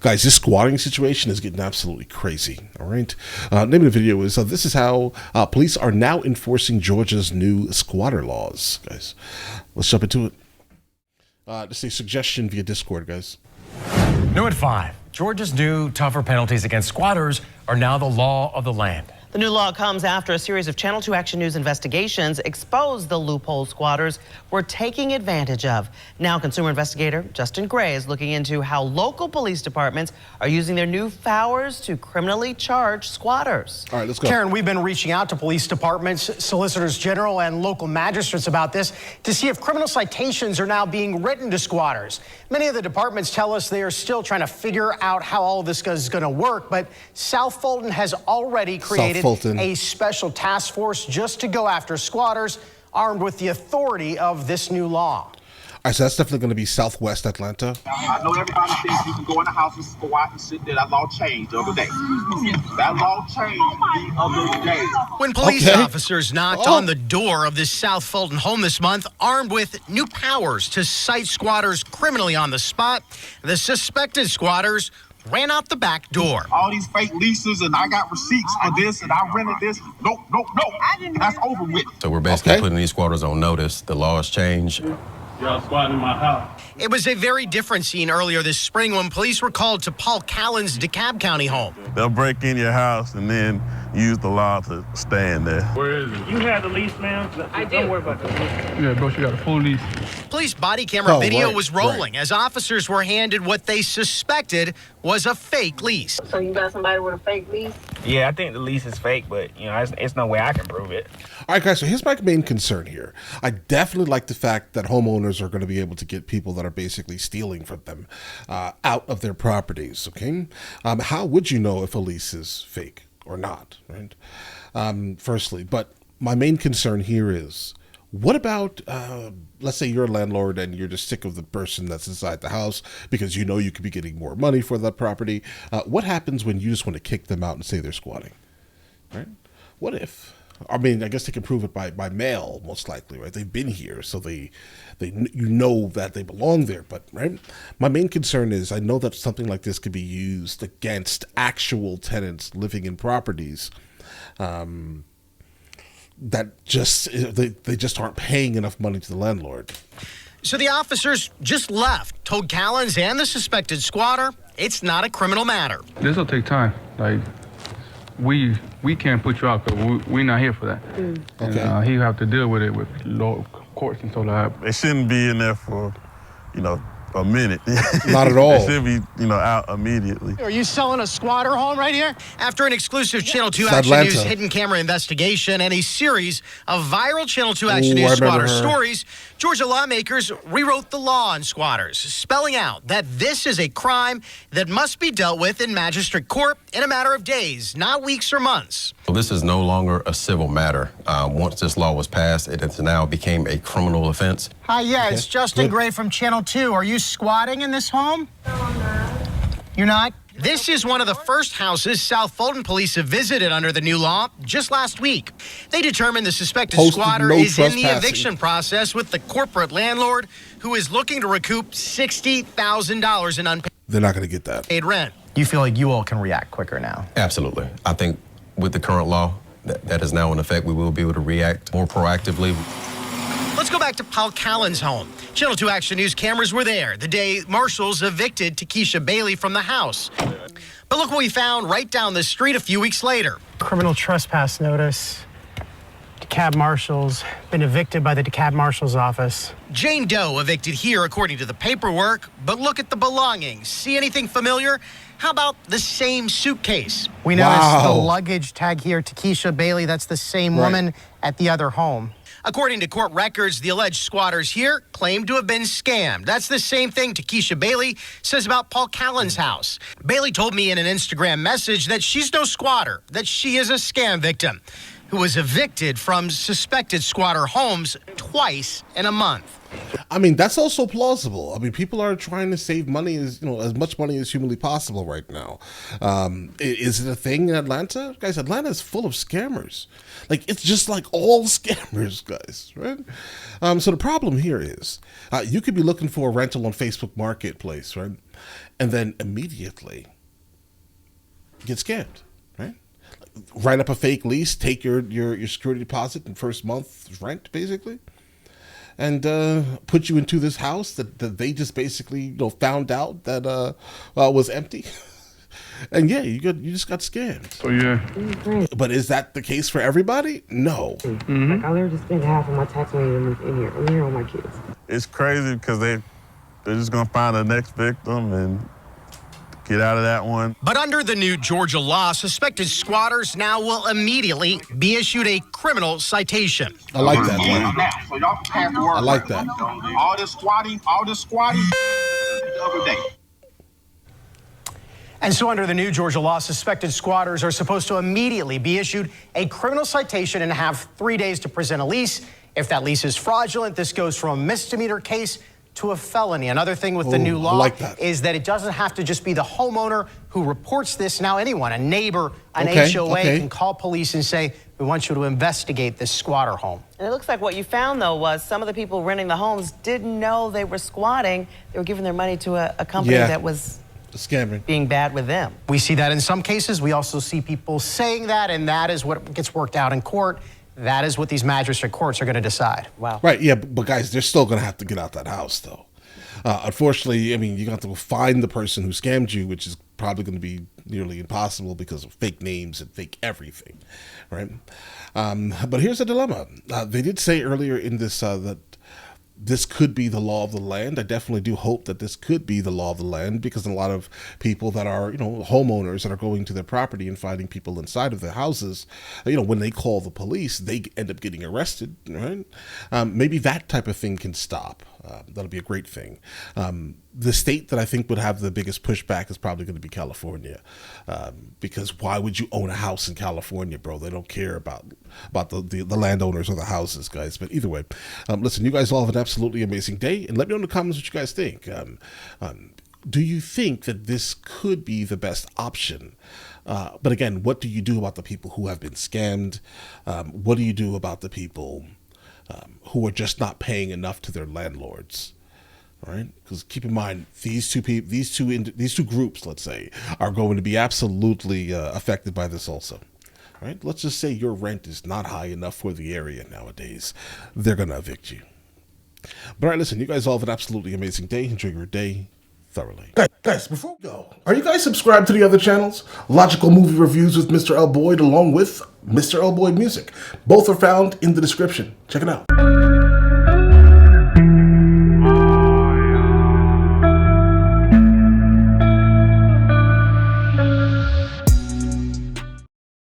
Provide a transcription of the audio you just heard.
Guys, this squatting situation is getting absolutely crazy, all right? Name of the video is, this is how police are now enforcing Georgia's new squatter laws. Guys, let's jump into it. Just a suggestion via Discord, guys. New at 5. Georgia's new, tougher penalties against squatters are now the law of the land. The new law comes after a series of Channel 2 Action News investigations exposed the loophole squatters were taking advantage of. Now, consumer investigator Justin Gray is looking into how local police departments are using their new powers to criminally charge squatters. All right, let's go. Karen, we've been reaching out to police departments, solicitors general, and local magistrates about this to see if criminal citations are now being written to squatters. Many of the departments tell us they are still trying to figure out how all of this is going to work, but South Fulton has already created a special task force just to go after squatters, armed with the authority of this new law. All right, so that's definitely going to be Southwest Atlanta. I know everybody thinks you can go in the house and squat and sit there. That law changed the other day. That law changed the other day. When police officers knocked on the door of this South Fulton home this month, armed with new powers to cite squatters criminally on the spot, the suspected squatters ran out the back door. All these fake leases, and I got receipts for this, and I rented this. Nope. That's over with. So we're basically putting these squatters on notice. The laws change. Y'all squatting in my house. It was a very different scene earlier this spring when police were called to Paul Callan's DeKalb County home. They'll break in your house and then use the law to stay in there. Where is it? You have the lease, ma'am? I do. Don't worry about that. Yeah, bro, you got a full lease. Police body camera video was rolling as officers were handed what they suspected was a fake lease. So you got somebody with a fake lease? Yeah, I think the lease is fake, but you know, it's no way I can prove it. All right, guys, so here's my main concern here. I definitely like the fact that homeowners are going to be able to get people that are basically stealing from them out of their properties, okay? How would you know if a lease is fake or not, right? Firstly, but my main concern here is, what about, let's say you're a landlord and you're just sick of the person that's inside the house because you know you could be getting more money for that property. What happens when you just want to kick them out and say they're squatting, right? What if? I mean, I guess they can prove it by mail, most likely, right? They've been here, so you know that they belong there. But right, my main concern is I know that something like this could be used against actual tenants living in properties that just they just aren't paying enough money to the landlord. So the officers just left, told Callens and the suspected squatter it's not a criminal matter. This will take time. Like, we can't put you out because we're not here for that. Okay. And, he have to deal with it with local courts and so like that. They shouldn't be in there for, a minute. Not at all. They should be, out immediately. Are you selling a squatter home right here? After an exclusive Channel 2 Action News hidden camera investigation and a series of viral Channel 2 Action News squatter stories, Georgia lawmakers rewrote the law on squatters, spelling out that this is a crime that must be dealt with in magistrate court in a matter of days, not weeks or months. Well, this is no longer a civil matter. Once this law was passed, it has now became a criminal offense. Hi, it's Justin Gray from Channel 2. Are you squatting in this home? No, I'm not. You're not? This is one of the first houses South Fulton police have visited under the new law just last week. They determined the suspected squatter is in the eviction process with the corporate landlord who is looking to recoup $60,000 in unpaid. They're not going to get that. Rent. You feel like you all can react quicker now? Absolutely. I think with the current law that is now in effect, we will be able to react more proactively. Let's go back to Paul Callan's home. Channel 2 Action News cameras were there the day marshals evicted Takesha Bailey from the house. But look what we found right down the street a few weeks later. Criminal trespass notice. DeKalb Marshals been evicted by the DeKalb Marshals office. Jane Doe evicted here according to the paperwork, but look at the belongings. See anything familiar? How about the same suitcase? We noticed the luggage tag here, Takesha Bailey. That's the same woman at the other home. According to court records, the alleged squatters here claim to have been scammed. That's the same thing Takesha Bailey says about Paul Callan's house. Bailey told me in an Instagram message that she's no squatter, that she is a scam victim. who was evicted from suspected squatter homes twice in a month. I mean, that's also plausible. I mean, people are trying to save money as much money as humanly possible right now. Is it a thing in Atlanta? Guys, Atlanta is full of scammers. Like, it's just like all scammers, guys, right? So the problem here is you could be looking for a rental on Facebook Marketplace, right? And then immediately get scammed, right? Write up a fake lease, take your security deposit and first month's rent, basically, and put you into this house that they just basically found out that was empty. And yeah, you just got scammed. Oh yeah. But is that the case for everybody? No. Mm-hmm. Like I literally just spent half of my tax money in here. I'm here with my kids. It's crazy because they're just gonna find the next victim and get out of that one. But under the new Georgia law, suspected squatters now will immediately be issued a criminal citation. I like that. So y'all can pass the word. I like that. All this squatting the other day. And so under the new Georgia law, suspected squatters are supposed to immediately be issued a criminal citation and have 3 days to present a lease. If that lease is fraudulent, this goes from a misdemeanor case to a felony. Another thing with the new law is that it doesn't have to just be the homeowner who reports this. Now anyone, a neighbor, an HOA can call police and say, we want you to investigate this squatter home. And it looks like what you found, though, was some of the people renting the homes didn't know they were squatting. They were giving their money to a company that was scamming, being bad with them. We see that in some cases. We also see people saying that, and that is what gets worked out in court. That is what these magistrate courts are going to decide. Wow. Right, yeah, but guys, they're still going to have to get out that house, though. Unfortunately, I mean, you're going to have to find the person who scammed you, which is probably going to be nearly impossible because of fake names and fake everything, right? But here's the dilemma. They did say earlier in this that this could be the law of the land. I definitely do hope that this could be the law of the land, because a lot of people that are, homeowners that are going to their property and finding people inside of their houses, when they call the police, they end up getting arrested, right? Maybe that type of thing can stop. That'll be a great thing. The state that I think would have the biggest pushback is probably going to be California, because why would you own a house in California, bro? They don't care about the landowners or the houses, guys. But either way, listen, you guys all have an absolutely amazing day, and let me know in the comments what you guys think. Do you think that this could be the best option? But again, what do you do about the people who have been scammed? What do you do about the people who are just not paying enough to their landlords? All right, because keep in mind, these two groups, let's say, are going to be absolutely affected by this also. All right, let's just say your rent is not high enough for the area nowadays. They're going to evict you. But all right, listen, you guys all have an absolutely amazing day. Enjoy your day thoroughly. Guys, before we go, are you guys subscribed to the other channels? Logical Movie Reviews with Mr. L. Boyd, along with Mr. L. Boyd Music. Both are found in the description. Check it out.